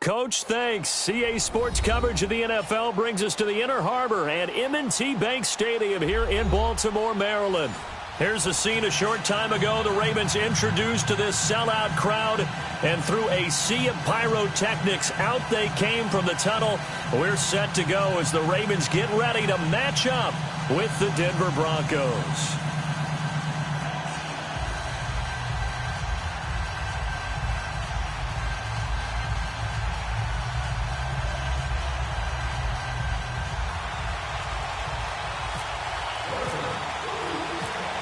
Coach, thanks. CA Sports coverage of the NFL brings us to the Inner Harbor and M&T Bank Stadium here in Baltimore, Maryland. Here's the scene a short time ago. The Ravens introduced to this sellout crowd, and through a sea of pyrotechnics, out they came from the tunnel. We're set to go as the Ravens get ready to match up with the Denver Broncos.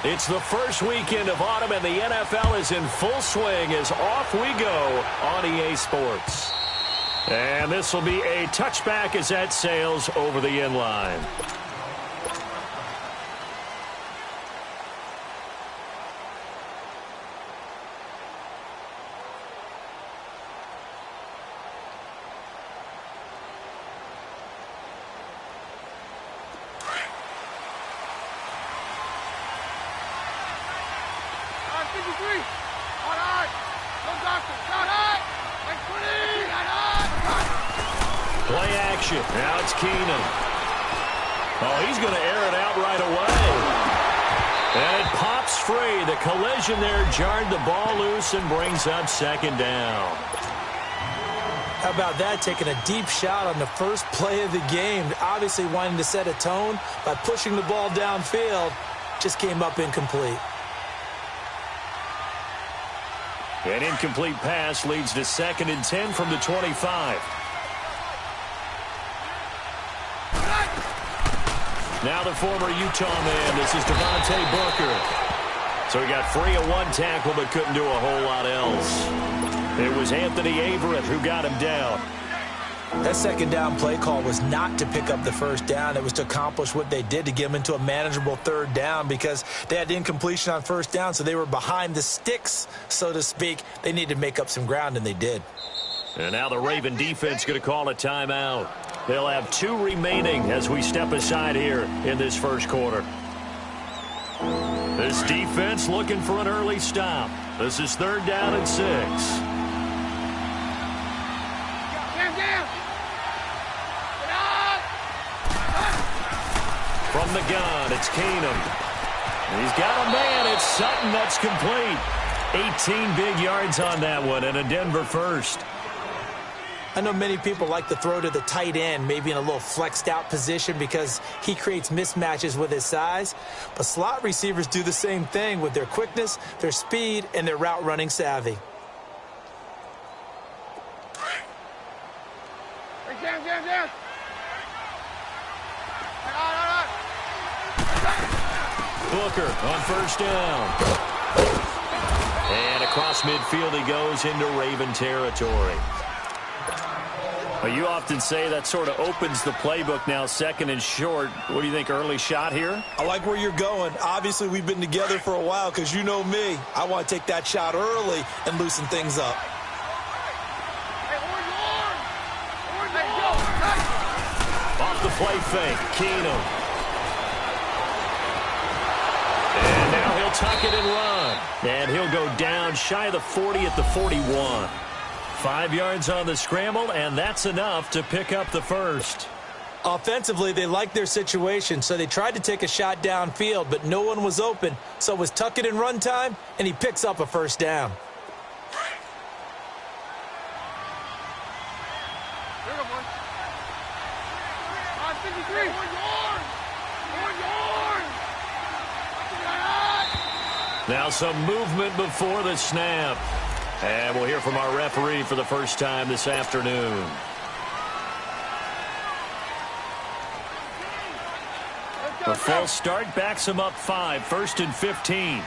It's the first weekend of autumn, and the NFL is in full swing as off we go on EA Sports. And this will be a touchback as that sails over the end line. Play action. Now it's Keenum. Oh, he's going to air it out right away. And it pops free. The collision there jarred the ball loose and brings up second down. How about that, taking a deep shot on the first play of the game. Obviously wanting to set a tone by pushing the ball downfield. Just came up incomplete. An incomplete pass leads to 2nd and 10 from the 25. Now the former Utah man, this is Devontae Booker. So he got free of one tackle but couldn't do a whole lot else. It was Anthony Averett who got him down. That second down play call was not to pick up the first down. It was to accomplish what they did, to get them into a manageable third down, because they had incompletion on first down, so they were behind the sticks, so to speak. They needed to make up some ground, and they did. And now the Raven defense going to call a timeout. They'll have 2 remaining as we step aside here in this first quarter. This defense looking for an early stop. This is 3rd down and 6. From the gun, it's Keenum. He's got a man. It's Sutton. That's complete. 18 big yards on that one, and a Denver first. I know many people like to throw to the tight end, maybe in a little flexed out position because he creates mismatches with his size. But slot receivers do the same thing with their quickness, their speed, and their route running savvy. Booker on first down. And across midfield he goes into Raven territory. Well, you often say that sort of opens the playbook now, 2nd and short. What do you think, early shot here? I like where you're going. Obviously, we've been together for a while because you know me. I want to take that shot early and loosen things up. Off the play fake, Keenum. And now he'll tuck it and run. And he'll go down shy of the 40 at the 41. 5 yards on the scramble, and that's enough to pick up the first. Offensively, they liked their situation, so they tried to take a shot downfield, but no one was open. So it was tuck it and run time, and he picks up a first down. Now some movement before the snap. And we'll hear from our referee for the first time this afternoon. A false start backs him up 5, 1st and 15.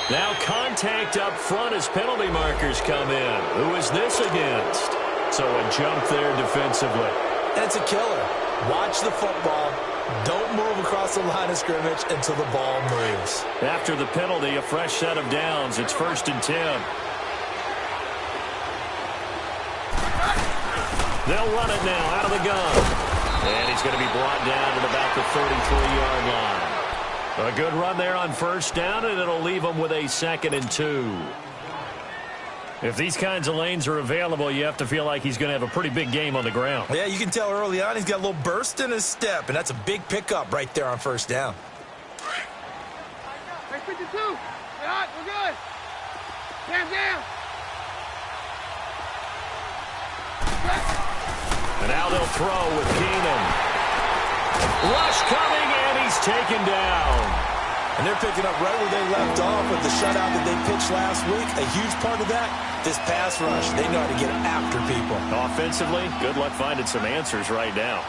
Now contact up front as penalty markers come in. Who is this against? So a jump there defensively. That's a killer. Watch the football. Don't move across the line of scrimmage until the ball moves. After the penalty, a fresh set of downs. It's 1st and 10. They'll run it now out of the gun. And he's going to be brought down at about the 33-yard line. A good run there on first down, and it'll leave them with a 2nd and 2. If these kinds of lanes are available, you have to feel like he's going to have a pretty big game on the ground. Yeah, you can tell early on he's got a little burst in his step, and that's a big pickup right there on first down. Hey, 52. We're hot. We're good. Jam. And now they'll throw with Keenum. Rush coming, and he's taken down. And they're picking up right where they left off with the shutout that they pitched last week. A huge part of that, this pass rush. They know how to get after people. Offensively, good luck finding some answers right now.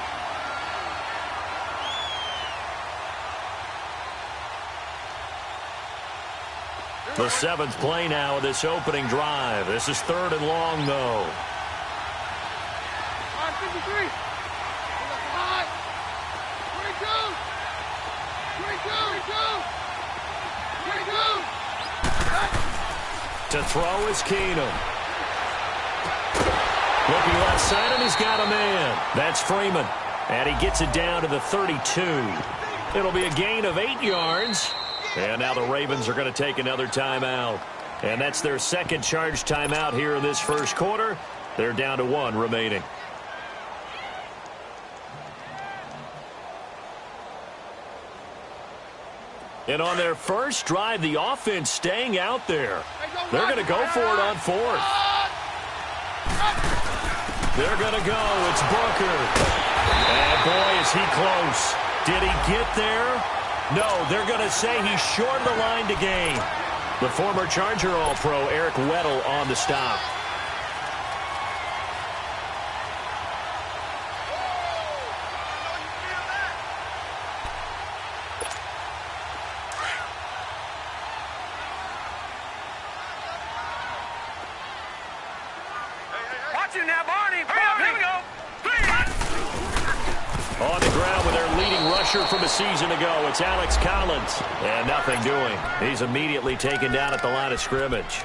The 7th play now of this opening drive. This is 3rd and long, though. 53. Hot. 22. To throw is Keenum. Looking left side, and he's got a man. That's Freeman. And he gets it down to the 32. It'll be a gain of 8 yards. And now the Ravens are going to take another timeout. And that's their second charge timeout here in this first quarter. They're down to 1 remaining. And on their first drive, the offense staying out there. They're going to go for it on 4th. They're going to go. It's Booker. And boy, is he close. Did he get there? No, they're going to say he's short of the line to gain. The former Charger All-Pro, Eric Weddle, on the stop. On the ground with their leading rusher from a season ago, it's Alex Collins. And nothing doing. He's immediately taken down at the line of scrimmage.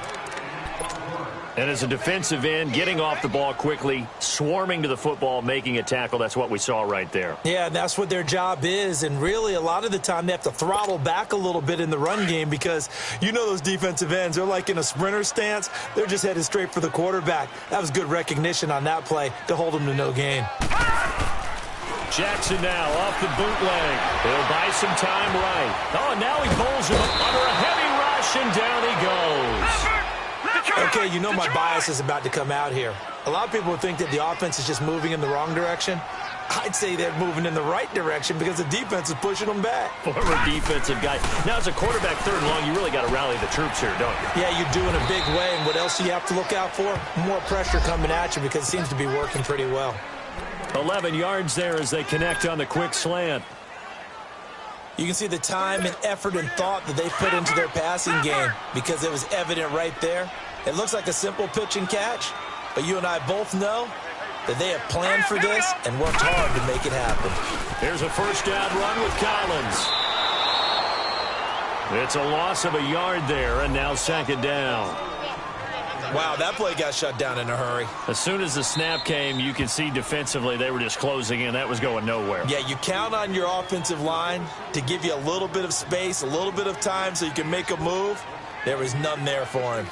And as a defensive end, getting off the ball quickly, swarming to the football, making a tackle, that's what we saw right there. Yeah, that's what their job is. And really, a lot of the time, they have to throttle back a little bit in the run game because you know those defensive ends, they're like in a sprinter stance. They're just headed straight for the quarterback. That was good recognition on that play to hold them to no gain. Jackson now off the bootleg. He'll buy some time right. Oh, and now he bowls him under a heavy rush, and down he goes. Okay, you know my bias is about to come out here. A lot of people think that the offense is just moving in the wrong direction. I'd say they're moving in the right direction because the defense is pushing them back. Former defensive guy. Now, as a quarterback 3rd and long, you really got to rally the troops here, don't you? Yeah, you do in a big way. And what else do you have to look out for? More pressure coming at you because it seems to be working pretty well. 11 yards there as they connect on the quick slant. You can see the time and effort and thought that they put into their passing game because it was evident right there. It looks like a simple pitch and catch, but you and I both know that they have planned for this and worked hard to make it happen. Here's a first down run with Collins. It's a loss of a yard there, and now 2nd down. Wow, that play got shut down in a hurry. As soon as the snap came, you could see defensively they were just closing in. That was going nowhere. Yeah, you count on your offensive line to give you a little bit of space, a little bit of time so you can make a move. There was none there for him.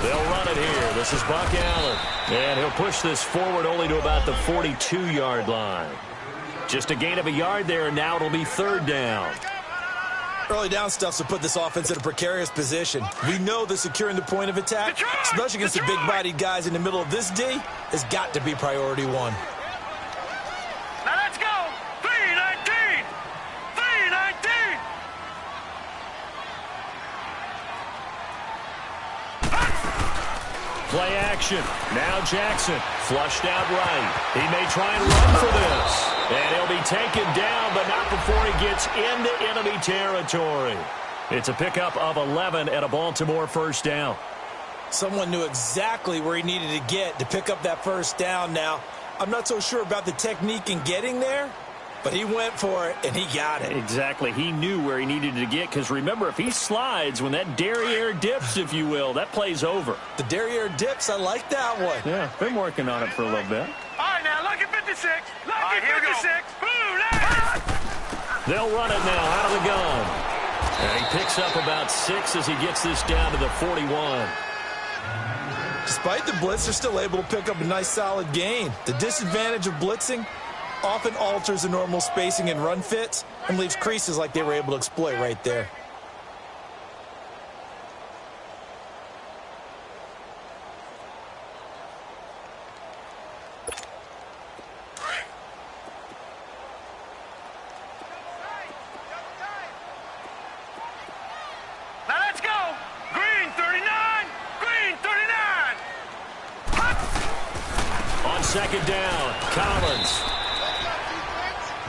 They'll run it here. This is Buck Allen. And he'll push this forward only to about the 42-yard line. Just a gain of a yard there, and now it'll be 3rd down. Early down stuff to put this offense in a precarious position. We know that securing the point of attack, especially against the big-bodied guys in the middle of this D, has got to be priority 1. Now let's go. 3-19. 3-19. Play action. Now Jackson flushed out right. He may try and run for this. And he'll be taken down, but not before he gets into enemy territory. It's a pickup of 11 and a Baltimore first down. Someone knew exactly where he needed to get to pick up that first down now. I'm not so sure about the technique in getting there, But he went for it, and he got it. Exactly. He knew where he needed to get, because remember, if he slides, when that derriere dips, if you will, that play's over. The derriere dips, I like that one. Yeah, been working on it for a little bit. All right, now, look at 56. Look at 56. Boom, They'll run it now out of the gun. And he picks up about 6 as he gets this down to the 41. Despite the blitz, they're still able to pick up a nice, solid gain. The disadvantage of blitzing often alters the normal spacing and run fits and leaves creases like they were able to exploit right there. Now let's go. Green 39. Green 39. On second down, Collins.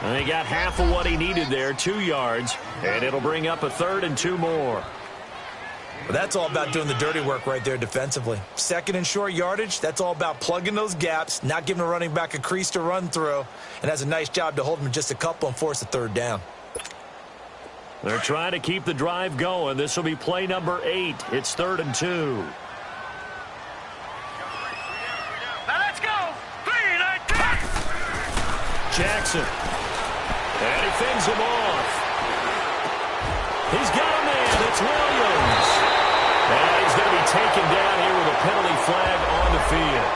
And he got half of what he needed there, 2 yards. And it'll bring up a 3rd and 2 more. Well, that's all about doing the dirty work right there defensively. Second and short yardage, that's all about plugging those gaps, not giving a running back a crease to run through, and has a nice job to hold him just a couple and force a 3rd down. They're trying to keep the drive going. This will be play number 8. It's 3rd and 2. Now let's go. Green 19. Jackson. And he fends him off. He's got a man. It's Williams. And he's going to be taken down here with a penalty flag on the field.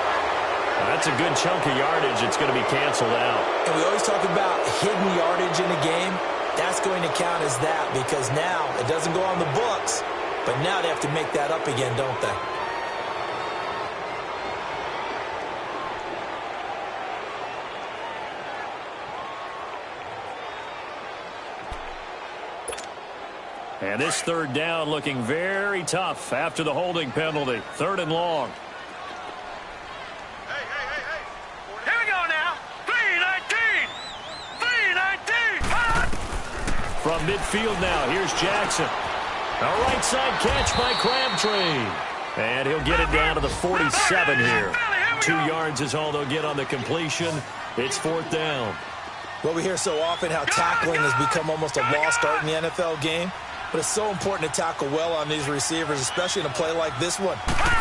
That's a good chunk of yardage. It's going to be canceled out. And we always talk about hidden yardage in a game. That's going to count as that because now it doesn't go on the books, but now they have to make that up again, don't they? And this 3rd down looking very tough after the holding penalty. 3rd and long. Hey. Here we go now. 319. 319. From midfield now, here's Jackson. A right side catch by Crabtree. And he'll get it down to the 47 here. 2 yards is all they'll get on the completion. It's 4th down. Well, we hear so often how tackling has become almost a lost art in the NFL game. But it's so important to tackle well on these receivers, especially in a play like this one.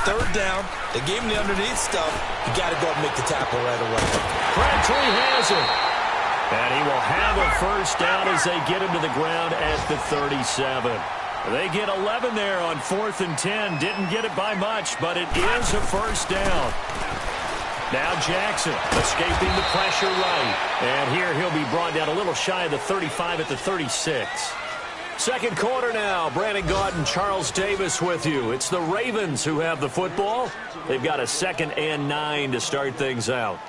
3rd down, they gave him the underneath stuff. You got to go and make the tackle right away. Crabtree has it. And he will have a 1st down as they get him to the ground at the 37. They get 11 there on 4th and 10. Didn't get it by much, but it is a 1st down. Now Jackson escaping the pressure right. And here he'll be brought down a little shy of the 35 at the 36. Second quarter now. Brandon Gaudin, Charles Davis with you. It's the Ravens who have the football. They've got a 2nd and 9 to start things out.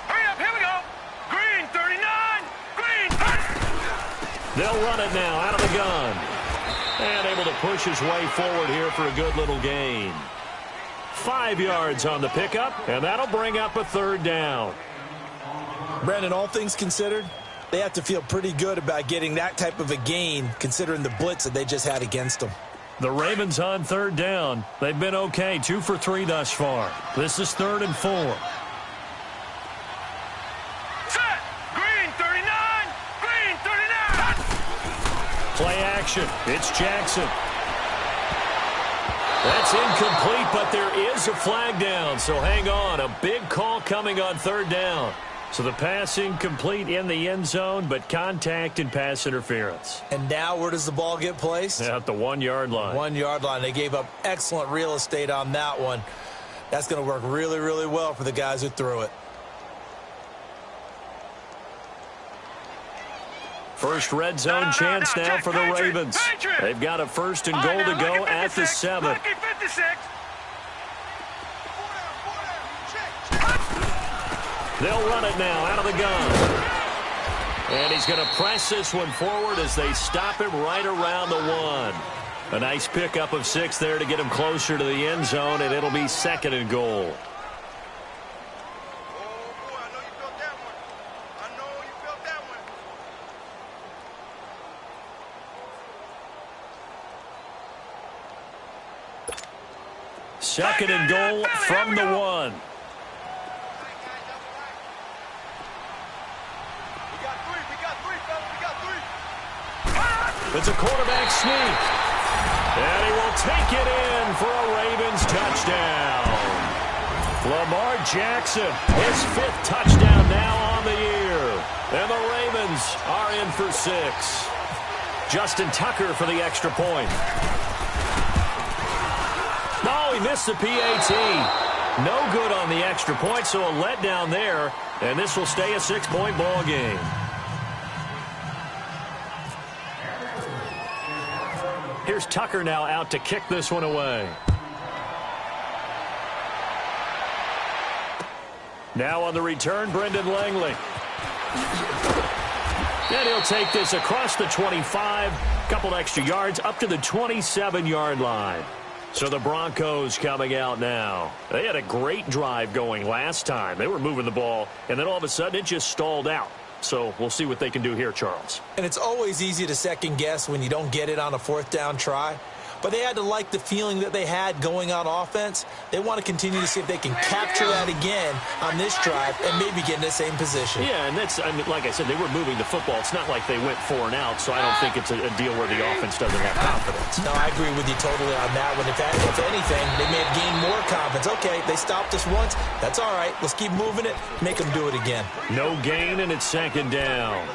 Hurry up, here we go. Green 39. Green 30. They'll run it now out of the gun. And able to push his way forward here for a good little gain. 5 yards on the pickup, and that'll bring up a 3rd down. Brandon, all things considered, they have to feel pretty good about getting that type of a gain considering the blitz that they just had against them. The Ravens on 3rd down. They've been okay, 2 for 3 thus far. This is 3rd and 4. Set. Green 39. Green 39. Play action. It's Jackson. That's incomplete, but there is a flag down, so hang on. A big call coming on 3rd down. So the pass incomplete in the end zone, but contact and pass interference. And now where does the ball get placed? At the 1 yard line. 1 yard line. They gave up excellent real estate on that one. That's going to work really, really well for the guys who threw it. First red zone chance now for the Ravens. They've got a 1st and goal to go at the 7. They'll run it now out of the gun. And he's going to press this one forward as they stop him right around the 1. A nice pickup of 6 there to get him closer to the end zone, and it'll be 2nd and goal. Second and goal from the 1. It's a quarterback sneak. And he will take it in for a Ravens touchdown. Lamar Jackson, his 5th touchdown now on the year. And the Ravens are in for 6. Justin Tucker for the extra point. No, he missed the PAT. No good on the extra point, so a letdown there. And this will stay a 6-point ball game. Here's Tucker now out to kick this one away. Now on the return, Brendan Langley. And he'll take this across the 25, couple extra yards, up to the 27-yard line. So the Broncos coming out now. They had a great drive going last time. They were moving the ball, and then all of a sudden it just stalled out. So we'll see what they can do here, Charles. And it's always easy to second guess when you don't get it on a 4th down try. But they had to like the feeling that they had going on offense. They want to continue to see if they can capture that again on this drive and maybe get in the same position. Yeah, and that's, I mean, like I said, they were moving the football. It's not like they went 4 and out, so I don't think it's a deal where the offense doesn't have confidence. No, I agree with you totally on that one. If anything, they may have gained more confidence. Okay, they stopped us once. That's all right. Let's keep moving it. Make them do it again. No gain, and it's 2nd down.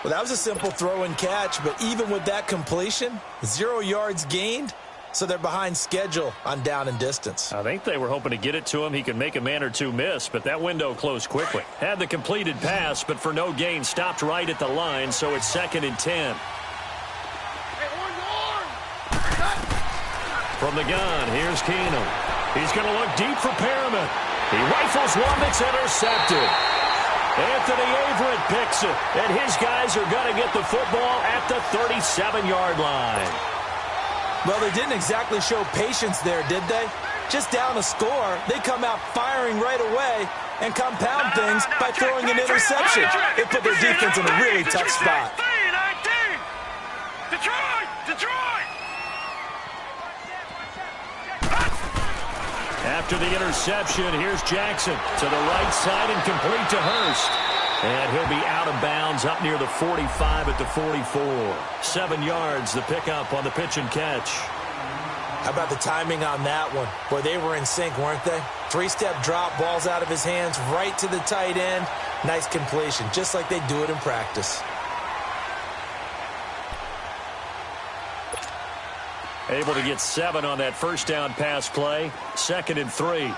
Well, that was a simple throw and catch, but even with that completion, 0 yards gained, so they're behind schedule on down and distance. I think they were hoping to get it to him. He could make a man or two miss, but that window closed quickly. Had the completed pass, but for no gain, stopped right at the line, so it's 2nd and 10. From the gun, here's Keenum. He's going to look deep for Perriman. He rifles one that's intercepted. Anthony Averett picks it, and his guys are going to get the football at the 37-yard line. Well, they didn't exactly show patience there, did they? Just down a score, they come out firing right away and compound things by throwing an interception. It put their defense in a really tough spot. Detroit! After the interception, here's Jackson to the right side and complete to Hurst. And he'll be out of bounds up near the 45 at the 44. 7 yards, the pickup on the pitch and catch. How about the timing on that one? Boy, they were in sync, weren't they? 3-step drop, balls out of his hands, right to the tight end. Nice completion, just like they do it in practice. Able to get 7 on that 1st down pass play. 2nd and 3.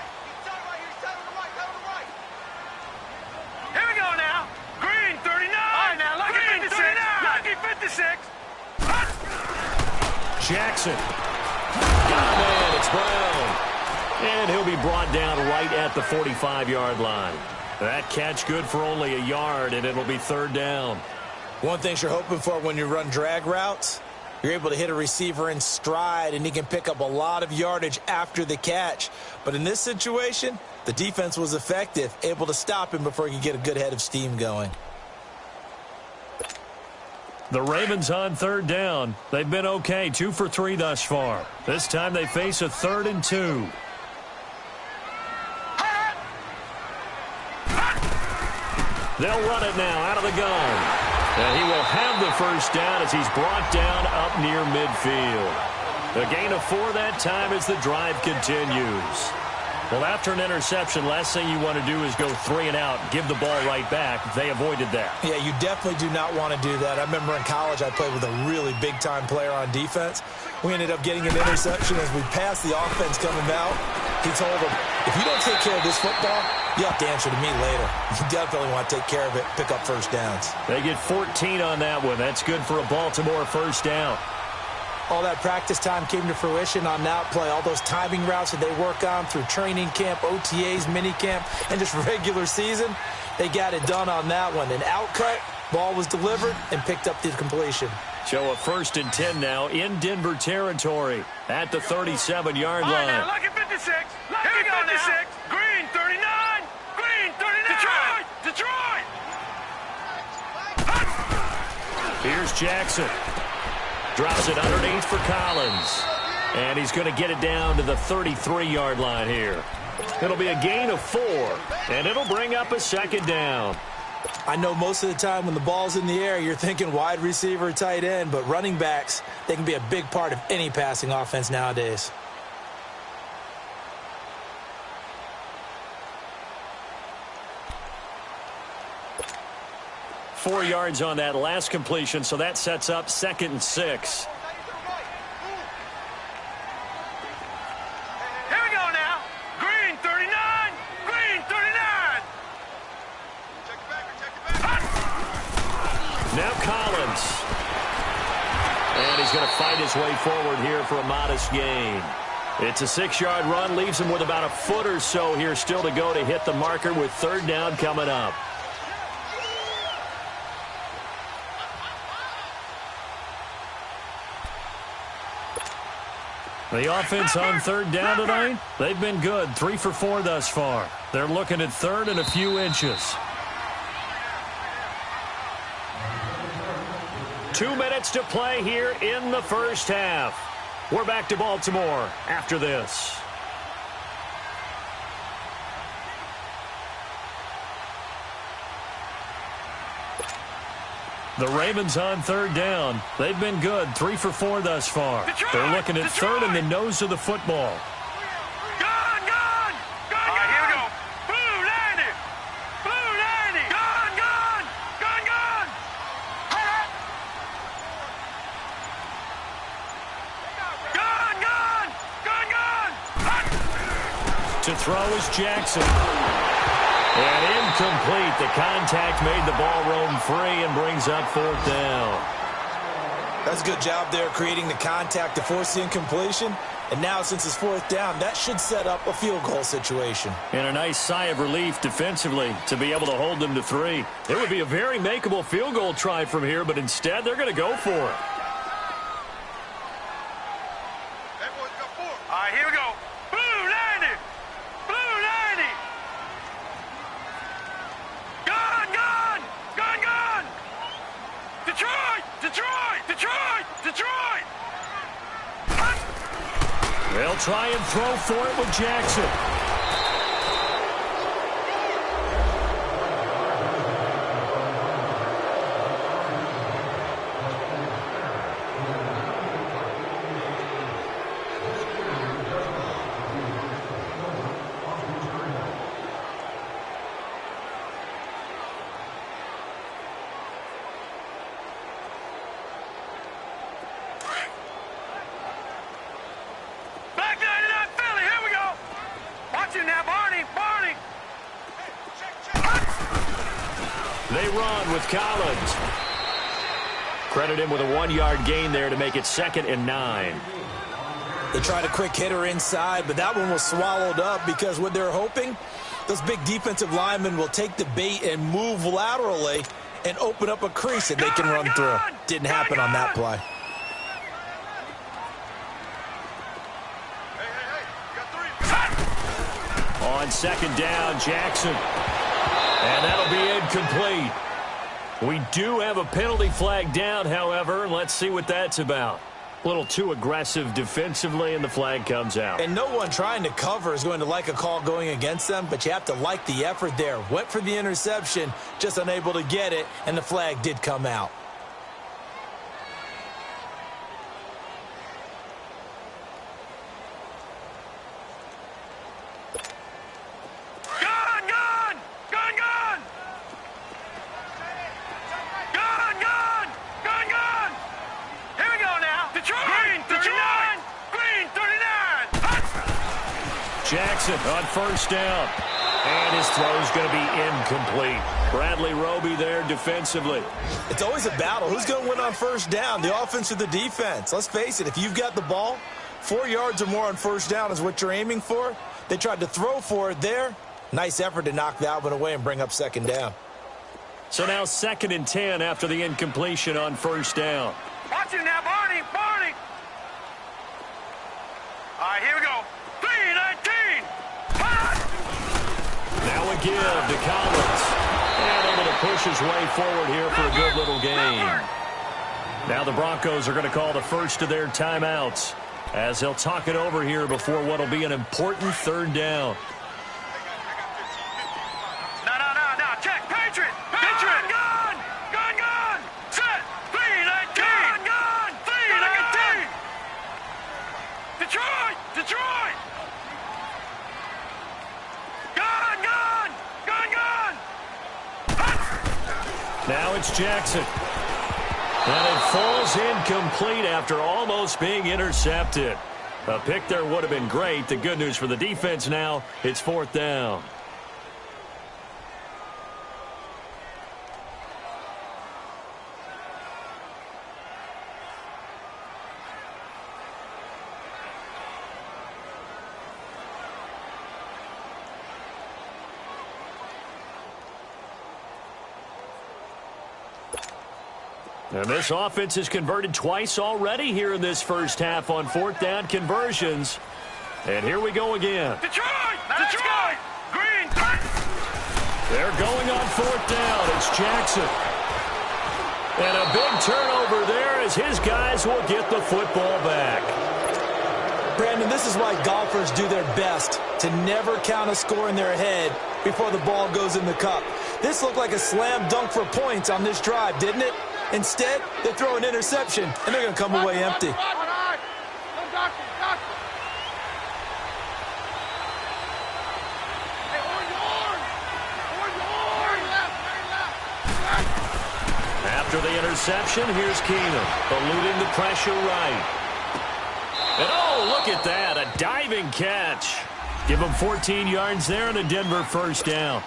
Jackson. Got him in. It's Brown. And he'll be brought down right at the 45-yard line. That catch good for only a yard, and it'll be 3rd down. One thing you're hoping for when you run drag routes, you're able to hit a receiver in stride, and he can pick up a lot of yardage after the catch. But in this situation, the defense was effective, able to stop him before he could get a good head of steam going. The Ravens on 3rd down. They've been okay, 2 for 3 thus far. This time they face a 3rd and 2. They'll run it now out of the gun. And he will have the 1st down as he's brought down up near midfield. A gain of 4 that time as the drive continues. Well, after an interception, last thing you want to do is go 3 and out, give the ball right back. They avoided that. Yeah, you definitely do not want to do that. I remember in college I played with a really big-time player on defense. We ended up getting an interception as we passed the offense coming out. He told him, if you don't take care of this football, you have to answer to me later. You definitely want to take care of it, pick up 1st downs. They get 14 on that one. That's good for a Baltimore 1st down. All that practice time came to fruition on that play. All those timing routes that they work on through training camp, OTAs, minicamp, and just regular season, they got it done on that one. An outcut, ball was delivered, and picked up the completion. So a 1st and 10 now in Denver territory at the 37-yard line. All right, now, lucky 56. Lucky 56. Green 39. Green 39. Detroit. Here's Jackson. Drops it underneath for Collins. And he's going to get it down to the 33-yard line here. It'll be a gain of 4, and it'll bring up a second down. I know most of the time when the ball's in the air, you're thinking wide receiver, tight end, but running backs, they can be a big part of any passing offense nowadays. Four yards on that last completion, so that sets up 2nd and 6. Here we go now. Green 39. Green 39. Now Collins. And he's going to fight his way forward here for a modest gain. It's a 6-yard run, leaves him with about a foot or so here still to go to hit the marker with 3rd down coming up. The offense on 3rd down tonight, they've been good. 3 for 4 thus far. They're looking at 3rd and a few inches. 2 minutes to play here in the first half. We're back to Baltimore after this. The Ravens on 3rd down. They've been good. 3 for 4 thus far. They're looking at 3rd and the nose of the football. Gone, gone. Gone, all right, here we go. Blue, landing. Blue, landing. Gone, gone. Gone, gone. Gone, gone. Gone, gone. To throw is Jackson. And incomplete. The contact made the ball roam free and brings up 4th down. That's a good job there creating the contact to force the incompletion. And now since it's 4th down, that should set up a field goal situation. And a nice sigh of relief defensively to be able to hold them to 3. It would be a very makeable field goal try from here, but instead they're going to go for it. All right, here we go. Blue, landing. Blue, landing. Gone, gone. Gone, gone. Detroit, Detroit, Detroit, Detroit. They'll try and throw for it with Jackson. They run with Collins. Credit him with a 1-yard gain there to make it 2nd and 9. They tried a quick hitter inside, but that one was swallowed up because what they're hoping, those big defensive linemen will take the bait and move laterally and open up a crease that they can run through. Didn't happen on that play. On 2nd down, Jackson. And that'll be incomplete. We do have a penalty flag down, however. Let's see what that's about. A little too aggressive defensively, and the flag comes out. And no one trying to cover is going to like a call going against them, but you have to like the effort there. Went for the interception, just unable to get it, and the flag did come out. Jackson on 1st down. And his throw's going to be incomplete. Bradley Roby there defensively. It's always a battle. Who's going to win on 1st down, the offense or the defense? Let's face it, if you've got the ball, 4 yards or more on 1st down is what you're aiming for. They tried to throw for it there. Nice effort to knock that one away and bring up 2nd down. So now 2nd and 10 after the incompletion on 1st down. Watch it now, Barney, Barney. All right, here we go. 3-19. Now a give to Collins. And able to push his way forward here for a good little gain. Now the Broncos are going to call the first of their timeouts. as they'll talk it over here before what will be an important third down. No. Check. Patriot. Gun. Set. 3-19. Gun. 3-19. Detroit. Gun. Now it's Jackson. And it falls incomplete after almost being intercepted. A pick there would have been great. The good news for the defense now, it's 4th down. And this offense has converted twice already here in this first half on 4th down conversions. And here we go again. Detroit. Green. They're going on 4th down. It's Jackson. And a big turnover there as his guys will get the football back. Brandon, this is why golfers do their best to never count a score in their head before the ball goes in the cup. This looked like a slam dunk for points on this drive, didn't it? Instead, they throw an interception, and they're going to come away empty. After the interception, here's Keenum, eluding the pressure right. And oh, look at that, a diving catch. Give him 14 yards there and a Denver first down.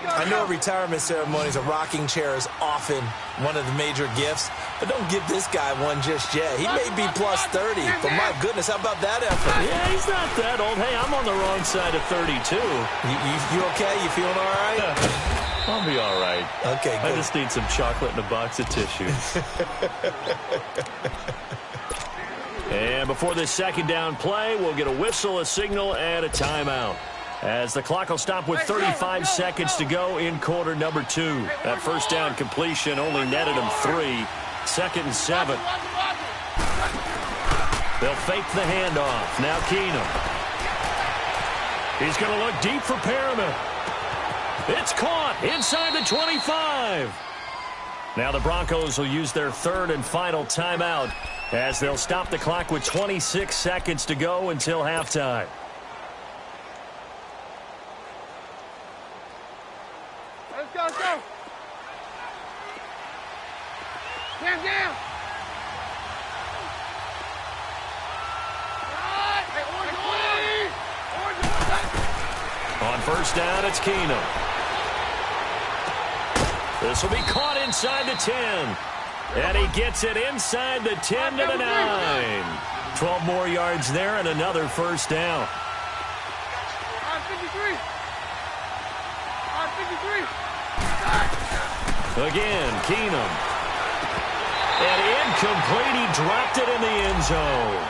I know retirement ceremonies, a rocking chair is often one of the major gifts, but don't give this guy one just yet. He may be plus 30, but my goodness, how about that effort? Yeah, he's not that old. Hey, I'm on the wrong side of 32. You okay? You feeling all right? I'll be all right. Okay, good. I just need some chocolate and a box of tissues. And before this second down play, we'll get a whistle, a signal, and a timeout, as the clock will stop with 35 seconds to go in quarter number 2. That first down completion only netted him 3. 2nd and 7. They'll fake the handoff. Now Keenum. He's going to look deep for Perriman. It's caught inside the 25. Now the Broncos will use their 3rd and final timeout, as they'll stop the clock with 26 seconds to go until halftime. Let's go. Hands down. On first down, it's Keenum. This will be caught inside the 10. And he gets it inside the 10 to the 9. 12 more yards there and another first down. 53. Again, Keenum. And incomplete. He dropped it in the end zone.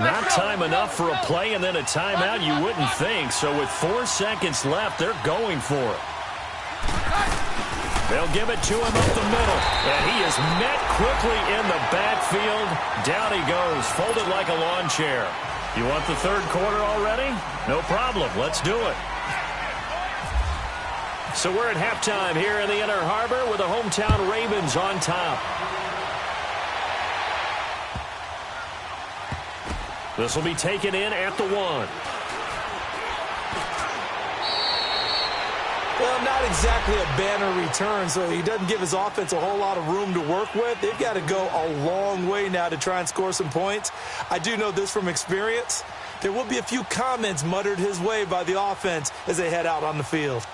Not time enough for a play and then a timeout, you wouldn't think. So with 4 seconds left, they're going for it. They'll give it to him up the middle. And he is met quickly in the backfield. Down he goes, folded like a lawn chair. You want the third quarter already? No problem. Let's do it. So we're at halftime here in the Inner Harbor with the hometown Ravens on top. This will be taken in at the 1. Well, not exactly a banner return, so he doesn't give his offense a whole lot of room to work with. They've got to go a long way now to try and score some points. I do know this from experience. There will be a few comments muttered his way by the offense as they head out on the field.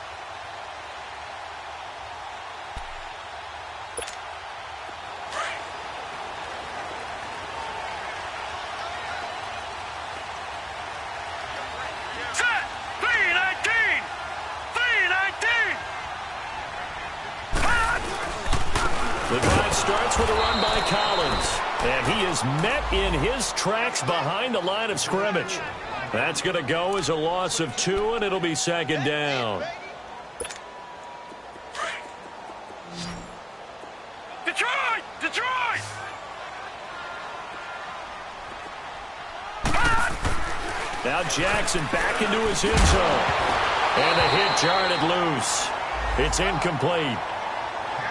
The drive starts with a run by Collins. And he is met in his tracks behind the line of scrimmage. That's going to go as a loss of 2, and it'll be second down. Detroit! Detroit! Now Jackson back into his end zone. And the hit jarred it loose. It's incomplete.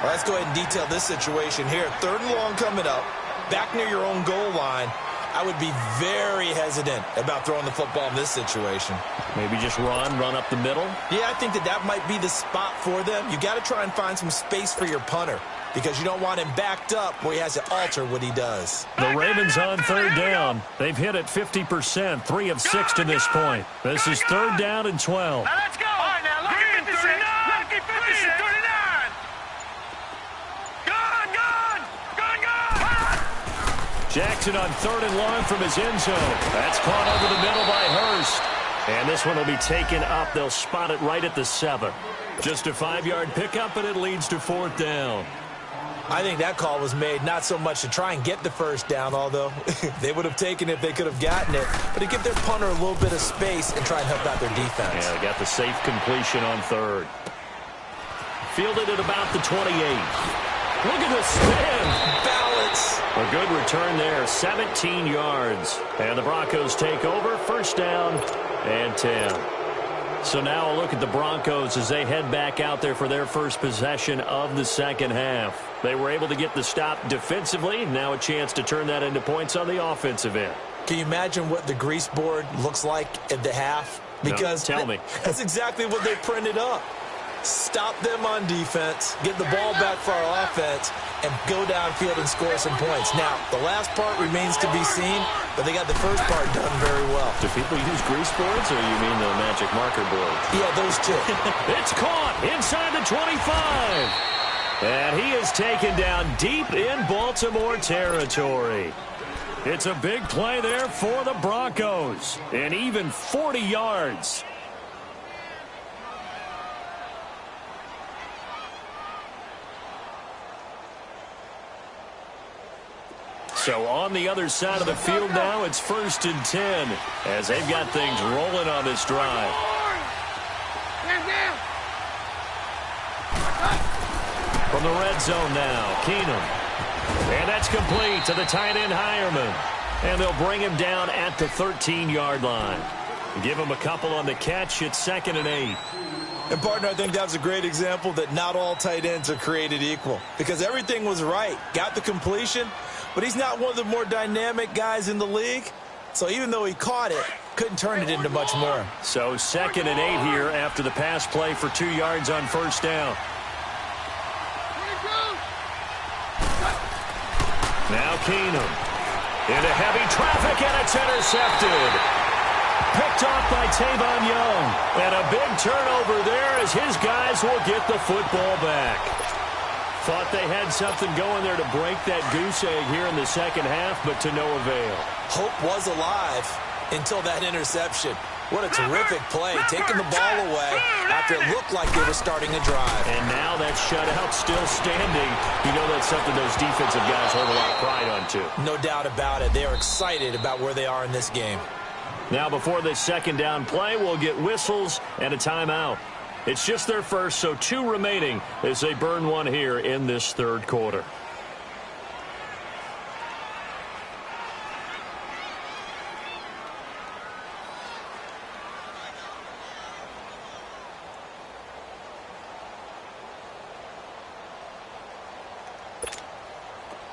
Well, let's go ahead and detail this situation here. 3rd and long coming up. Back near your own goal line. I would be very hesitant about throwing the football in this situation. Maybe just run up the middle? Yeah, I think that might be the spot for them. You got to try and find some space for your punter because you don't want him backed up where he has to alter what he does. The Ravens on 3rd down. They've hit it 50%, 3 of 6 to this point. This is 3rd down and 12. Now let's go. All right, now look at 56. Look at 56. 39. Gone. Jackson on 3rd and long from his end zone. That's caught over the middle by Hurst. And this one will be taken up. They'll spot it right at the 7. Just a 5-yard pickup, and it leads to 4th down. I think that call was made not so much to try and get the 1st down, although they would have taken it if they could have gotten it, but to give their punter a little bit of space and try and help out their defense. Yeah, they got the safe completion on 3rd. Fielded at about the 28. Look at the spin. Balance. A good return there, 17 yards. And the Broncos take over, 1st down and 10. So now a look at the Broncos as they head back out there for their first possession of the second half. They were able to get the stop defensively. Now a chance to turn that into points on the offensive end. Can you imagine what the grease board looks like at the half? Because no, tell me. That's exactly what they printed up. Stop them on defense, get the ball back for our offense, and go downfield and score some points. Now, the last part remains to be seen, but they got the first part done very well. Do people use grease boards, or you mean the magic marker boards? Yeah, those two. It's caught inside the 25. And he is taken down deep in Baltimore territory. It's a big play there for the Broncos. And even 40 yards. So on the other side of the field now, it's 1st and 10 as they've got things rolling on this drive. From the red zone now, Keenum. And that's complete to the tight end, Hireman. And they'll bring him down at the 13-yard line. Give him a couple on the catch. It's 2nd and 8. And, partner, I think that was a great example that not all tight ends are created equal because everything was right. Got the completion, but he's not one of the more dynamic guys in the league. So even though he caught it, couldn't turn it into much more. So 2nd and 8 here after the pass play for 2 yards on 1st down. Now Keenum into heavy traffic, and it's intercepted. Picked off by Tavon Young. And a big turnover there as his guys will get the football back. Thought they had something going there to break that goose egg here in the second half, but to no avail. Hope was alive until that interception. What a terrific play, taking the ball away after it looked like they were starting a drive. And now that shutout still standing. You know that's something those defensive guys hold a lot of pride on, too. No doubt about it. They are excited about where they are in this game. Now before this 2nd down play, we'll get whistles and a timeout. It's just their first, so 2 remaining as they burn one here in this 3rd quarter.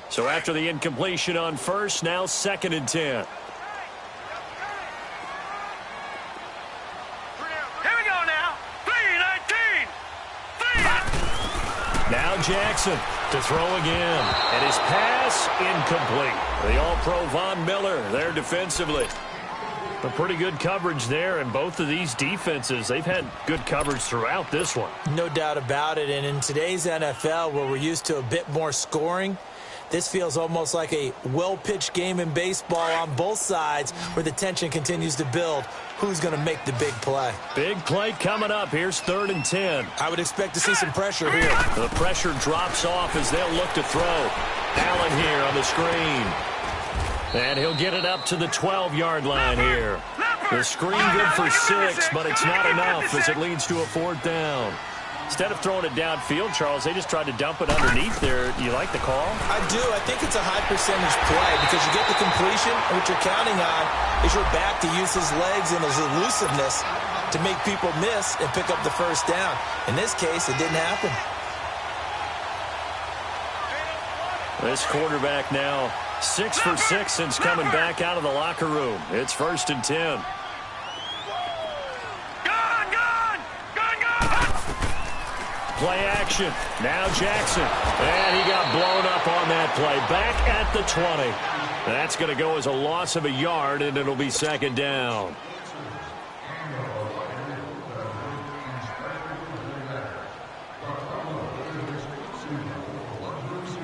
So after the incompletion on 1st, now 2nd and 10. Here we go now. 3-19. Now Jackson to throw again. And his pass incomplete. The All-Pro Von Miller there defensively. A pretty good coverage there, and both of these defenses, they've had good coverage throughout this one. No doubt about it, and in today's NFL, where we're used to a bit more scoring, this feels almost like a well-pitched game in baseball on both sides where the tension continues to build who's going to make the big play. Big play coming up. Here's 3rd and 10. I would expect to see some pressure here. The pressure drops off as they'll look to throw. Allen here on the screen. And he'll get it up to the 12-yard line here. The screen good for 6, but it's not enough as it leads to a 4th down. Instead of throwing it downfield, Charles, they just tried to dump it underneath there. You like the call? I do. I think it's a high percentage play because you get the completion, and what you're counting on is your back to use his legs and his elusiveness to make people miss and pick up the 1st down. In this case, it didn't happen. This quarterback now 6 for 6 since coming back out of the locker room. It's 1st and 10. Play action. Now Jackson. And he got blown up on that play. Back at the 20. That's going to go as a loss of a yard, and it'll be 2nd down.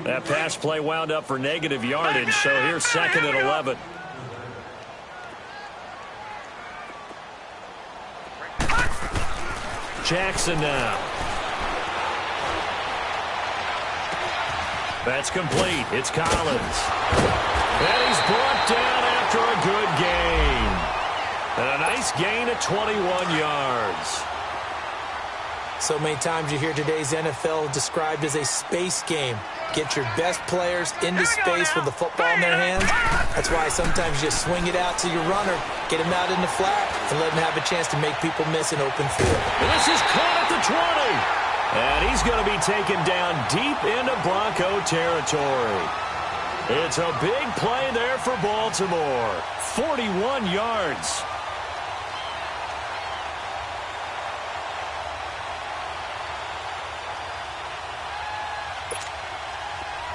That pass play wound up for negative yardage, so here's 2nd and 11. Jackson now. That's complete. It's Collins. And he's brought down after a good gain. And a nice gain of 21 yards. So many times you hear today's NFL described as a space game. Get your best players into space with the football in their hands. That's why sometimes you just swing it out to your runner, get him out in the flat, and let him have a chance to make people miss an open field. And this is caught at the 20. And he's going to be taken down deep into Bronco territory. It's a big play there for Baltimore. 41 yards.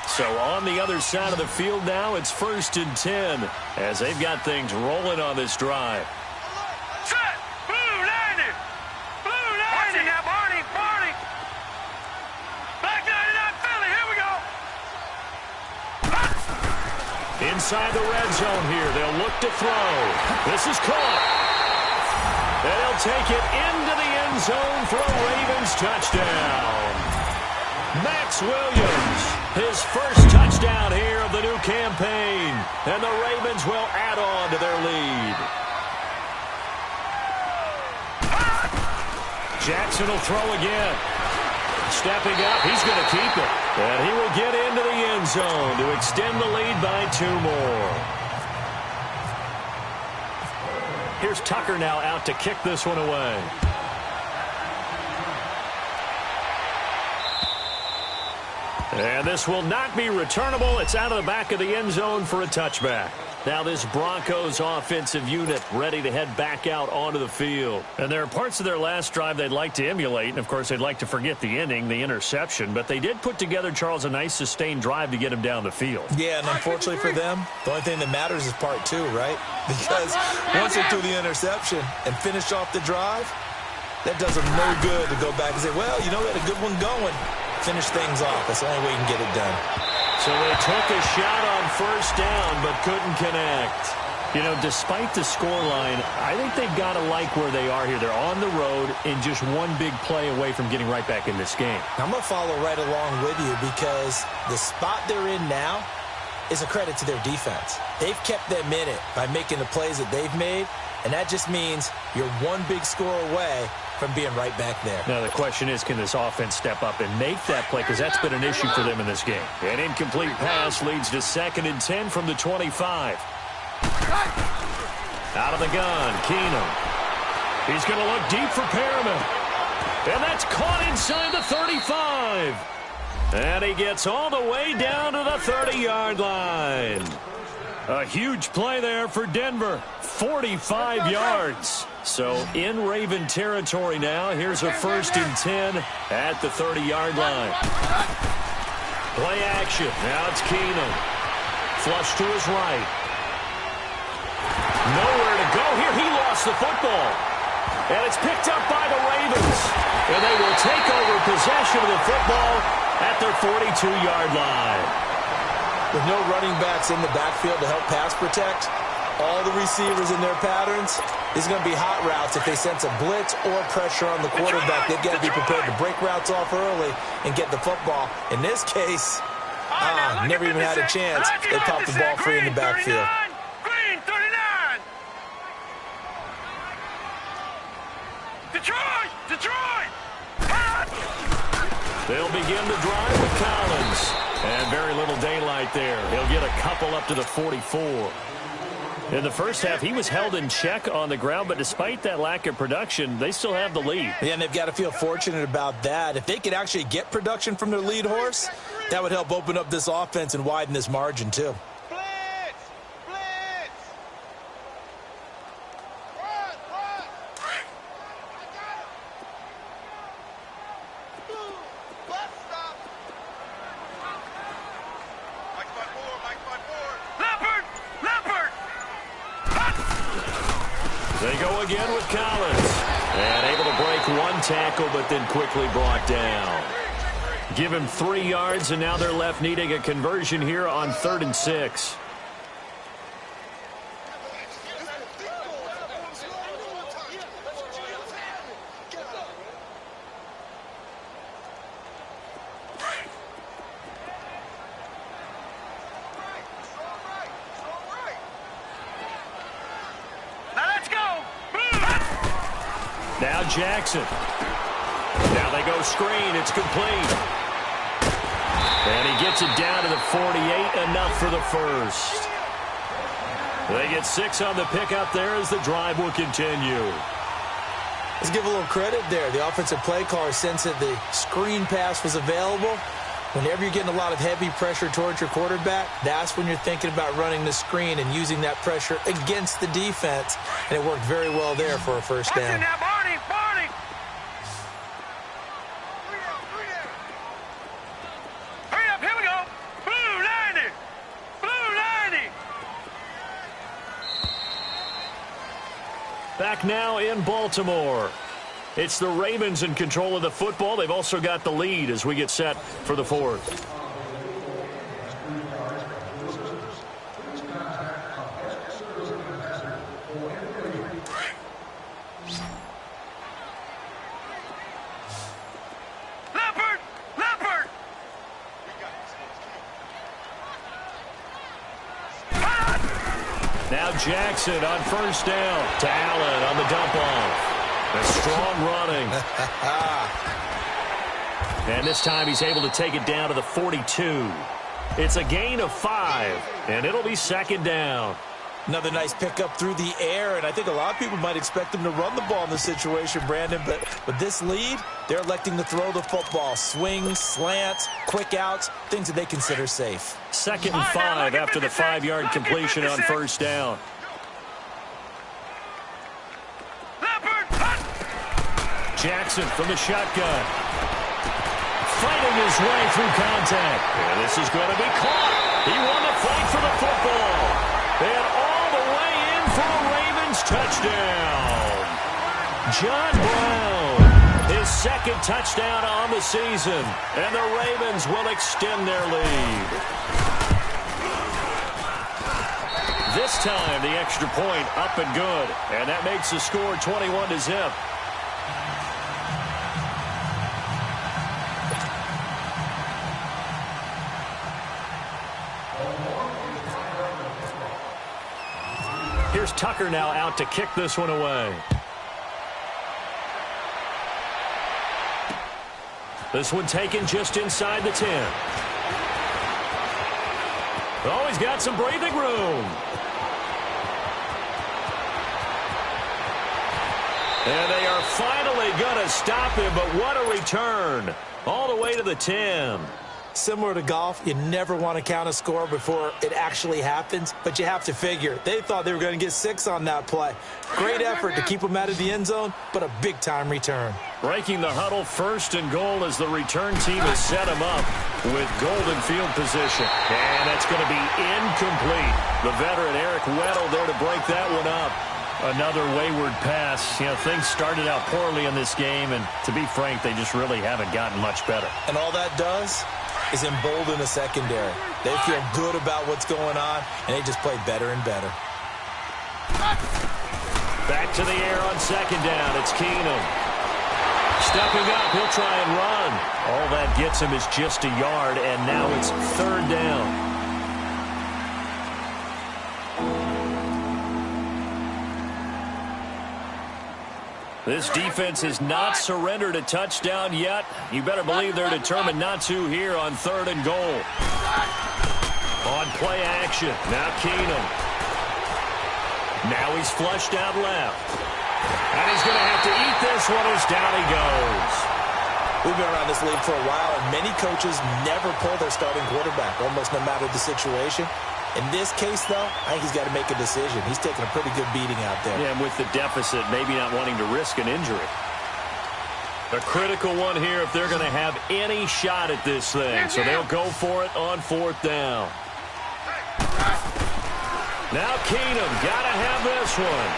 So on the other side of the field now, it's 1st and 10 as they've got things rolling on this drive. Set! Blue landing! Blue landing! Now, Barney! Barney! Black 99 Philly, here we go! Inside the red zone here, they'll look to throw. This is caught. And he'll take it into the end zone for a Ravens touchdown. Max Williams, his first touchdown here of the new campaign. And the Ravens will add on to their lead. Jackson will throw again. Stepping up, he's going to keep it. And he will get into the end zone to extend the lead by 2 more. Here's Tucker now out to kick this one away. And this will not be returnable. It's out of the back of the end zone for a touchback. Now this Broncos offensive unit ready to head back out onto the field. And there are parts of their last drive they'd like to emulate. And, of course, they'd like to forget the ending, the interception. But they did put together, Charles, a nice sustained drive to get him down the field. Yeah, and unfortunately for them, the only thing that matters is part 2, right? Because once they threw the interception and finished off the drive, that does them no good to go back and say, well, you know, we had a good one going. Finish things off. That's the only way you can get it done. So they took a shot on 1st down but couldn't connect. You know, despite the scoreline, I think they've got to like where they are here. They're on the road and just one big play away from getting right back in this game. I'm going to follow right along with you because the spot they're in now is a credit to their defense. They've kept them in it by making the plays that they've made, and that just means you're one big score away from being right back there. Now the question is, can this offense step up and make that play? Because that's been an issue for them in this game. An incomplete pass leads to 2nd and 10 from the 25. Out of the gun, Keenum. He's going to look deep for Perriman. And that's caught inside the 35. And he gets all the way down to the 30-yard line. A huge play there for Denver. 45 yards. So in Raven territory now. Here's a 1st and 10 at the 30-yard line. Play action. Now it's Keenum. Flush to his right. Nowhere to go here. He lost the football. And it's picked up by the Ravens. And they will take over possession of the football at their 42-yard line. With no running backs in the backfield to help pass protect, all the receivers in their patterns. It's going to be hot routes if they sense a blitz or pressure on the quarterback. They've got to be prepared to break routes off early and get the football. In this case, never even had a chance. They popped the ball free in the backfield. Green, 39. Detroit! Detroit! They'll begin the drive with Collins. And very little daylight there. He'll get a couple up to the 44. In the first half, he was held in check on the ground, but despite that lack of production, they still have the lead. Yeah, and they've got to feel fortunate about that. If they could actually get production from their lead horse, that would help open up this offense and widen this margin, too. They go again with Collins. And able to break one tackle, but then quickly brought down. Give him 3 yards, and now they're left needing a conversion here on 3rd and 6. Now Jackson. Now they go screen. It's complete. And he gets it down to the 48. Enough for the first. They get 6 on the pickup there as the drive will continue. Let's give a little credit there. The offensive play caller sensed that the screen pass was available. Whenever you're getting a lot of heavy pressure towards your quarterback, that's when you're thinking about running the screen and using that pressure against the defense. And it worked very well there for a first down. Back now in Baltimore. It's the Ravens in control of the football. They've also got the lead as we get set for the 4th. Now Jackson on first down. To Allen on the dump off. A strong running. And this time he's able to take it down to the 42. It's a gain of 5, and it'll be 2nd down. Another nice pickup through the air, and I think a lot of people might expect them to run the ball in this situation, Brandon, but with this lead, they're electing to throw the football. Swings, slants, quick outs, things that they consider safe. 2nd and 5 after the 5-yard completion on first down. Jackson from the shotgun. Fighting his way through contact. And this is going to be caught. He won the fight for the football. And all the way in for a Ravens touchdown. John Brown, his 2nd touchdown on the season. And the Ravens will extend their lead. This time, the extra point up and good. And that makes the score 21-0. Here's Tucker now out to kick this one away. This one taken just inside the 10. Oh, he's got some breathing room. And they are finally going to stop him, but what a return. All the way to the 10. Similar to golf, you never want to count a score before it actually happens, but you have to figure. They thought they were going to get 6 on that play. Great effort to keep them out of the end zone, but a big-time return. Breaking the huddle, 1st and goal as the return team has set him up with golden field position. And that's going to be incomplete. The veteran Eric Weddle there to break that one up. Another wayward pass. You know, things started out poorly in this game, and to be frank, they just really haven't gotten much better. And all that does is embolden the secondary. They feel good about what's going on, and they just play better and better. Back to the air on second down. It's Keenum. Stepping up, he'll try and run. All that gets him is just a yard, and now it's third down. This defense has not surrendered a touchdown yet. You better believe they're determined not to here on third and goal. On play action, now Keenum. Now he's flushed out left. And he's going to have to eat this one as down he goes. We've been around this league for a while, and many coaches never pull their starting quarterback, almost no matter the situation. In this case, though, I think he's got to make a decision. He's taking a pretty good beating out there. Yeah, and with the deficit, maybe not wanting to risk an injury. A critical one here if they're going to have any shot at this thing. So they'll go for it on fourth down. Now Keenum, got to have this one.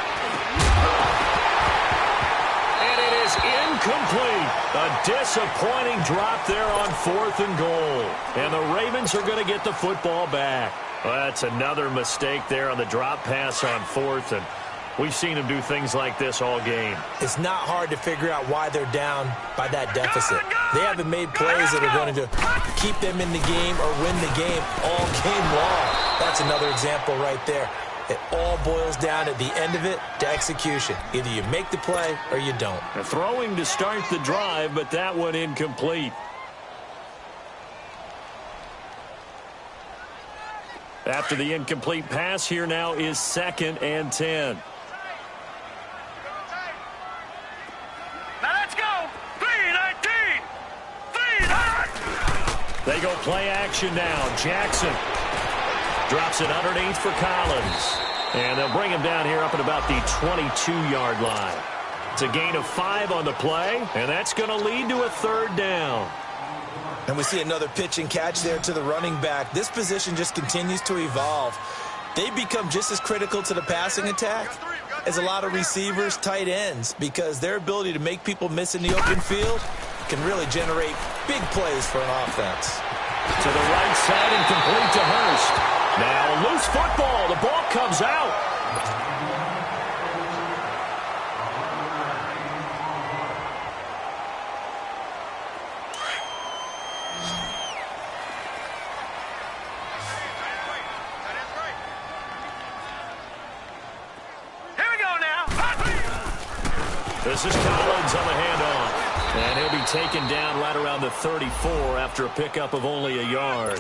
And it is incomplete. A disappointing drop there on fourth and goal. And the Ravens are going to get the football back. Well, that's another mistake there on the drop pass on fourth, and we've seen him do things like this all game. It's not hard to figure out why they're down by that deficit. They haven't made plays that are going to keep them in the game or win the game all game long. That's another example right there. It all boils down at the end of it to execution. Either you make the play or you don't. They're throwing to start the drive, but that one incomplete. After the incomplete pass, here now is 2nd and 10. Now let's go. 3-19. 3-9. They go play action now. Jackson drops it underneath for Collins. And they'll bring him down here up at about the 22-yard line. It's a gain of 5 on the play, and that's going to lead to a third down. And we see another pitch and catch there to the running back. This position just continues to evolve. They become just as critical to the passing attack as a lot of receivers, tight ends, because their ability to make people miss in the open field can really generate big plays for an offense. To the right side and complete to Hurst. Now a loose football. The ball comes out. This is Collins on the handoff. And he'll be taken down right around the 34 after a pickup of only a yard.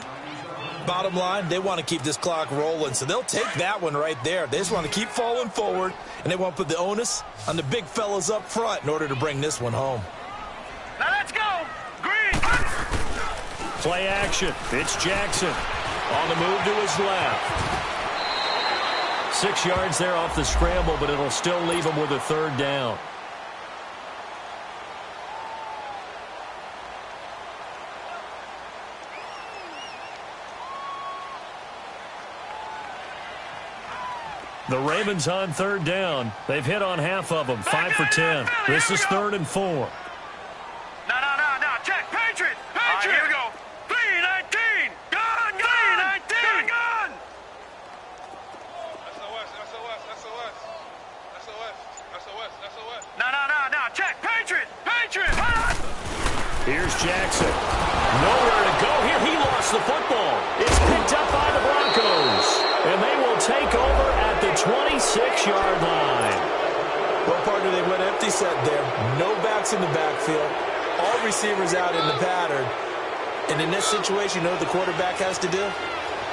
Bottom line, they want to keep this clock rolling, so they'll take that one right there. They just want to keep falling forward, and they want to put the onus on the big fellas up front in order to bring this one home. Now let's go. Green. Play action. It's Jackson on the move to his left. 6 yards there off the scramble, but it'll still leave him with a third down. The Ravens on third down. They've hit on half of them, 5 for 10. This is 3rd and 4. No. Check. Patriot. Here we go. 3-19. Gun. 3-19. Gun. SOS. No. Check. Patriot. Here's Jackson. Nowhere to go here. He lost the football. It's picked up by the Broncos. And they will take over at the 26-yard line. Well, partner, they went empty set there. No backs in the backfield. All receivers out in the pattern. And in this situation, you know what the quarterback has to do?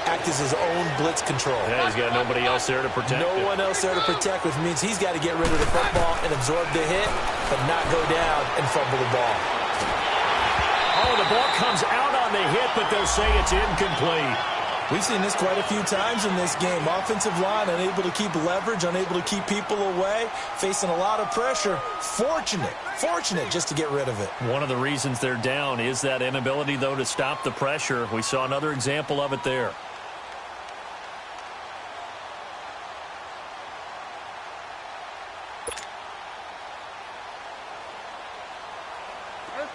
Act as his own blitz control. Yeah, he's got nobody else there to protect No one else there to protect, which means he's got to get rid of the football and absorb the hit, but not go down and fumble the ball. Oh, the ball comes out on the hit, but they'll say it's incomplete. We've seen this quite a few times in this game. Offensive line unable to keep leverage, unable to keep people away, facing a lot of pressure. Fortunate just to get rid of it. One of the reasons they're down is that inability, though, to stop the pressure. We saw another example of it there.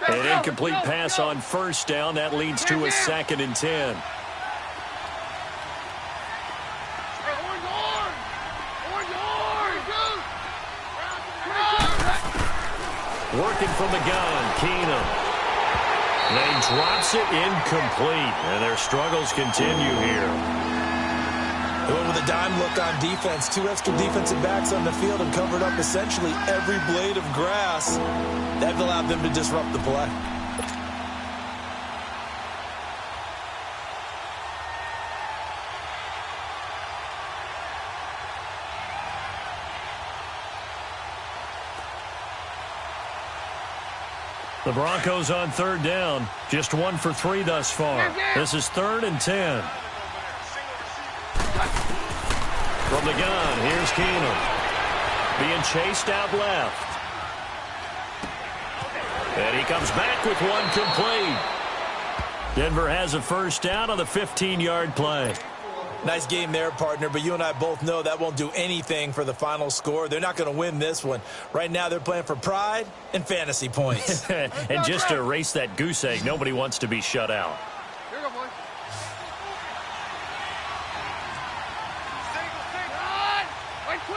An incomplete pass on first down. That leads to a 2nd and 10. Working from the gun, Keenum. And he drops it incomplete, and their struggles continue here. They went with a dime look on defense. 2 extra defensive backs on the field and covered up essentially every blade of grass. That allowed them to disrupt the play. The Broncos on 3rd down. Just 1 for 3 thus far. This is 3rd and 10. From the gun, here's Keenum. Being chased out left. And he comes back with 1 complete. Denver has a first down on the 15-yard play. Nice game there, partner, but you and I both know that won't do anything for the final score. They're not going to win this one. Right now, they're playing for pride and fantasy points. And just to erase that goose egg, nobody wants to be shut out. Here you go, boy. Right, 20.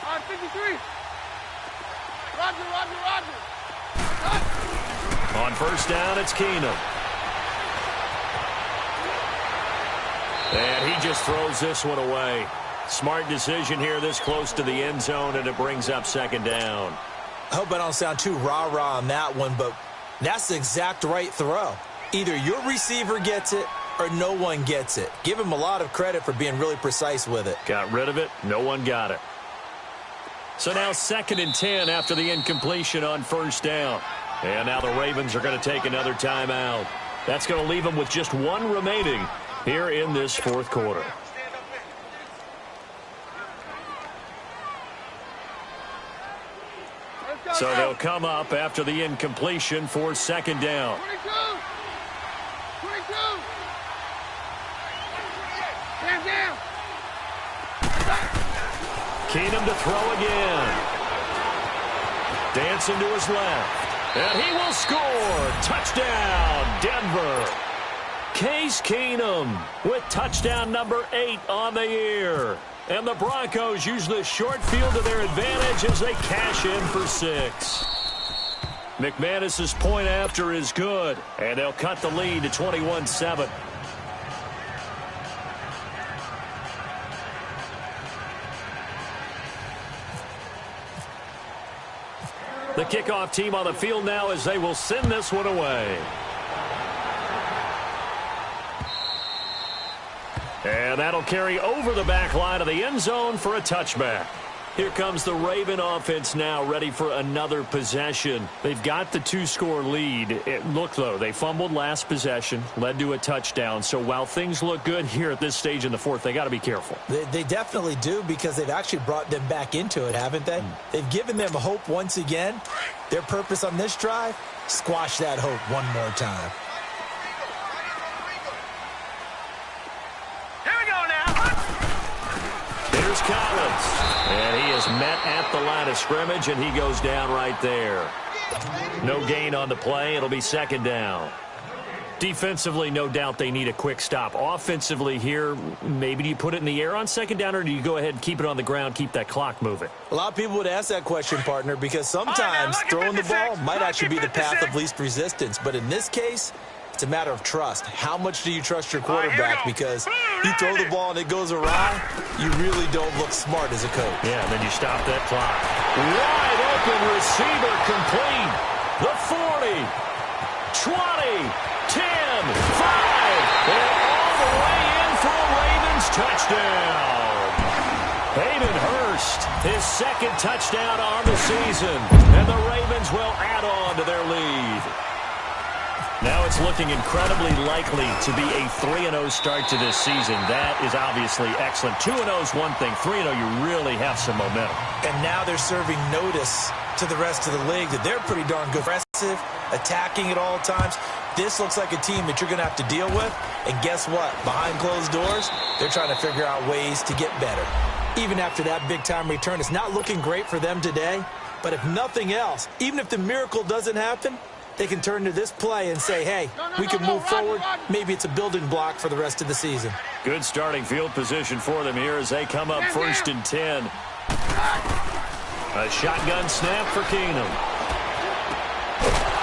All right, 53. Roger. On first down, it's Keenum. And he just throws this one away. Smart decision here this close to the end zone, and it brings up 2nd down. I hope I don't sound too rah-rah on that one, but that's the exact right throw. Either your receiver gets it or no one gets it. Give him a lot of credit for being really precise with it. Got rid of it. No one got it. So now 2nd and 10 after the incompletion on first down. And now the Ravens are going to take another timeout. That's going to leave them with just 1 remaining here in this 4th quarter. So they'll come up after the incompletion for 2nd down. 22. Stand down. Keenum to throw again. Dancing to his left. And he will score. Touchdown, Denver. Case Keenum with touchdown number 8 on the year. And the Broncos use the short field to their advantage as they cash in for 6. McManus's point after is good. And they'll cut the lead to 21-7. The kickoff team on the field now as they will send this one away. And that'll carry over the back line of the end zone for a touchback. Here comes the Raven offense now, ready for another possession. They've got the 2-score lead. Look, though, they fumbled last possession, led to a touchdown. So while things look good here at this stage in the 4th, they got to be careful. They definitely do, because they've actually brought them back into it, haven't they? They've given them hope once again. Their purpose on this drive, squash that hope one more time. Here we go now. Here's Collins. And he is met at the line of scrimmage, and he goes down right there. No gain on the play. It'll be 2nd down. Defensively, no doubt they need a quick stop. Offensively here, maybe do you put it in the air on 2nd down, or do you go ahead and keep it on the ground, keep that clock moving? A lot of people would ask that question, partner, because sometimes throwing the ball might actually be the path of least resistance. But in this case, it's a matter of trust. How much do you trust your quarterback? Because you throw the ball and it goes awry, you really don't look smart as a coach. Yeah, and then you stop that clock. Wide open receiver complete. The 40, 20, 10, 5, and all the way in for a Ravens touchdown. Hayden Hurst, his 2nd touchdown on the season, and the Ravens will add on to their lead. Now it's looking incredibly likely to be a 3-0 start to this season. That is obviously excellent. 2-0 is one thing. 3-0, you really have some momentum. And now they're serving notice to the rest of the league that they're pretty darn good. Aggressive, attacking at all times. This looks like a team that you're going to have to deal with. And guess what? Behind closed doors, they're trying to figure out ways to get better. Even after that big-time return, it's not looking great for them today. But if nothing else, even if the miracle doesn't happen, they can turn to this play and say, hey, we can move forward. Maybe it's a building block for the rest of the season. Good starting field position for them here as they come up 1st and 10. A shotgun snap for Keenum.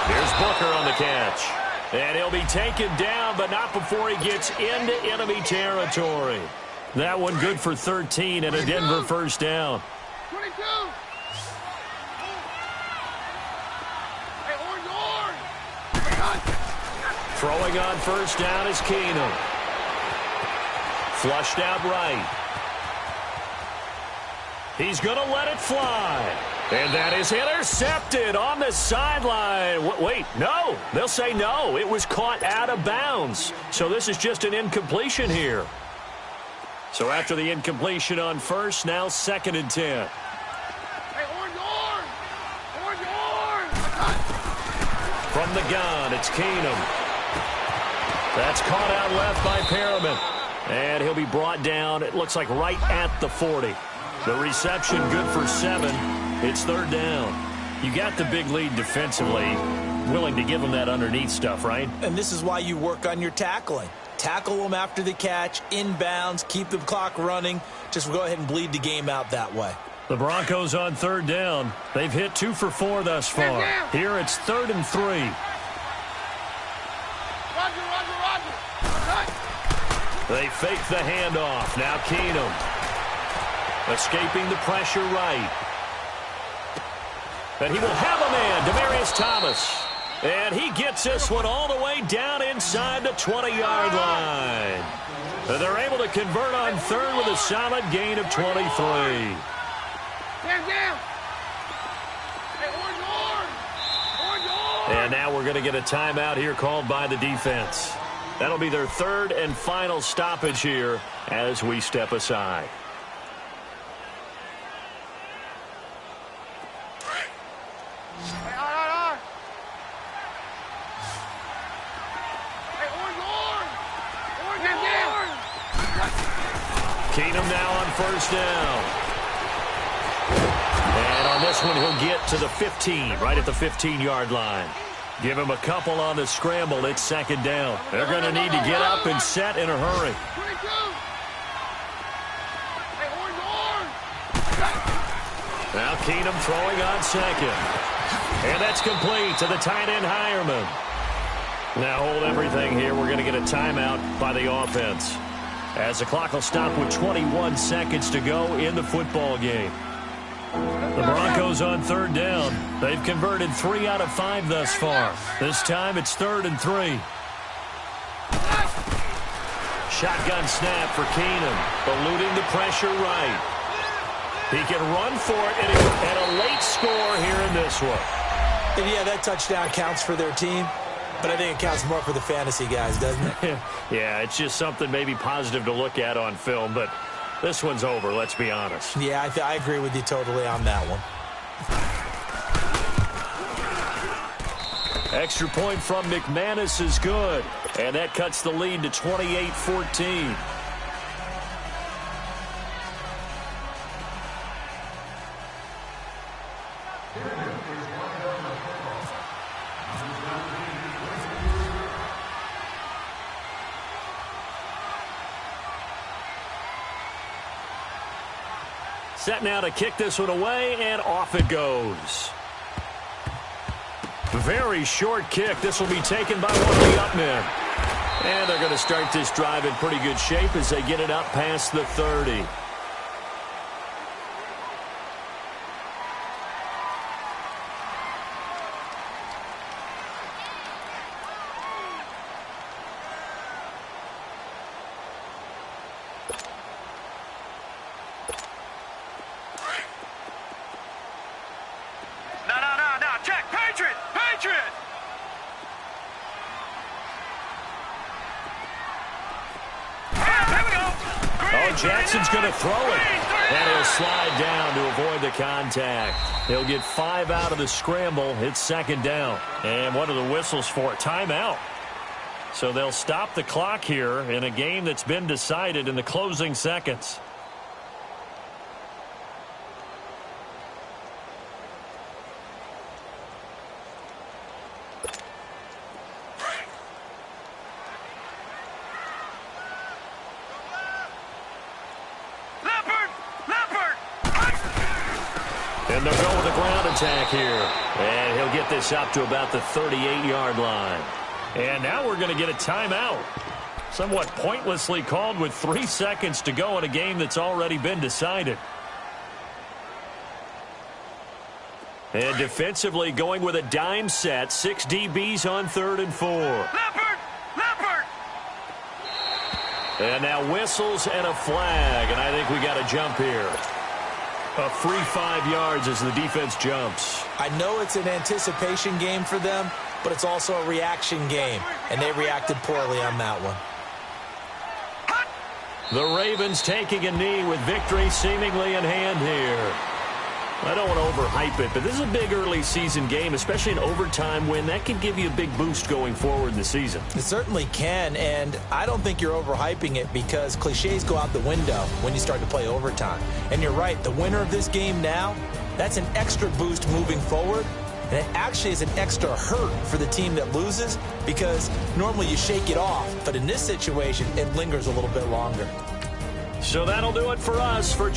Here's Booker on the catch. And he'll be taken down, but not before he gets into enemy territory. That one good for 13 and a Denver first down. 22. Hey, orange. Throwing on first down is Keenum. Flushed out right. He's going to let it fly. And that is intercepted on the sideline. Wait, no. They'll say no. It was caught out of bounds. So this is just an incompletion here. So after the incompletion on first, now 2nd and 10. Hey, orange. From the gun, it's Keenum. That's caught out left by Perriman. And he'll be brought down, it looks like right at the 40. The reception good for 7. It's 3rd down. You got the big lead defensively. Willing to give them that underneath stuff, right? And this is why you work on your tackling. Tackle them after the catch, inbounds, keep the clock running. Just go ahead and bleed the game out that way. The Broncos on 3rd down. They've hit 2 for 4 thus far. Here it's 3rd and 3. Roger. They fake the handoff. Now Keenum. Escaping the pressure right. But he will have a man, Demaryius Thomas. And he gets this one all the way down inside the 20-yard line. And they're able to convert on 3rd with a solid gain of 23. Down. Hey, orange. And now we're going to get a timeout here called by the defense. That'll be their 3rd and final stoppage here as we step aside. Keenum now on first down. And on this one, he'll get to the 15, right at the 15-yard line. Give him a couple on the scramble. It's 2nd down. They're going to need to get up and set in a hurry. 22. Hey, orange. Now Keenum throwing on 2nd. And that's complete to the tight end, Hireman. Now hold everything here. We're going to get a timeout by the offense, as the clock will stop with 21 seconds to go in the football game. The Broncos on 3rd down. They've converted 3 out of 5 thus far. This time it's 3rd and 3. Shotgun snap for Keenum. Eluding the pressure right. He can run for it and a late score here in this one. And yeah, that touchdown counts for their team. But I think it counts more for the fantasy guys, doesn't it? Yeah, it's just something maybe positive to look at on film, but this one's over, let's be honest. Yeah, I agree with you totally on that one. Extra point from McManus is good, and that cuts the lead to 28-14. Set now to kick this one away, and off it goes. Very short kick. This will be taken by one of the up men. And they're going to start this drive in pretty good shape as they get it up past the 30. No, check, Patriot! There we go! Oh, Jackson's going to throw it. And he'll slide down to avoid the contact. He'll get 5 out of the scramble. It's 2nd down. And what are the whistles for? Timeout. So they'll stop the clock here in a game that's been decided in the closing seconds. And they'll go with a ground attack here. And he'll get this up to about the 38-yard line. And now we're going to get a timeout. Somewhat pointlessly called with 3 seconds to go in a game that's already been decided. And defensively going with a dime set. 6 DBs on 3rd and 4. Leopard! Leopard! And now whistles and a flag. And I think we got a jump here. A free 5 yards as the defense jumps. I know it's an anticipation game for them, but it's also a reaction game, and they reacted poorly on that one. The Ravens taking a knee with victory seemingly in hand here. I don't want to overhype it, but this is a big early season game, especially an overtime win. That can give you a big boost going forward in the season. It certainly can, and I don't think you're overhyping it because cliches go out the window when you start to play overtime. And you're right, the winner of this game now, that's an extra boost moving forward, and it actually is an extra hurt for the team that loses because normally you shake it off, but in this situation, it lingers a little bit longer. So that'll do it for us for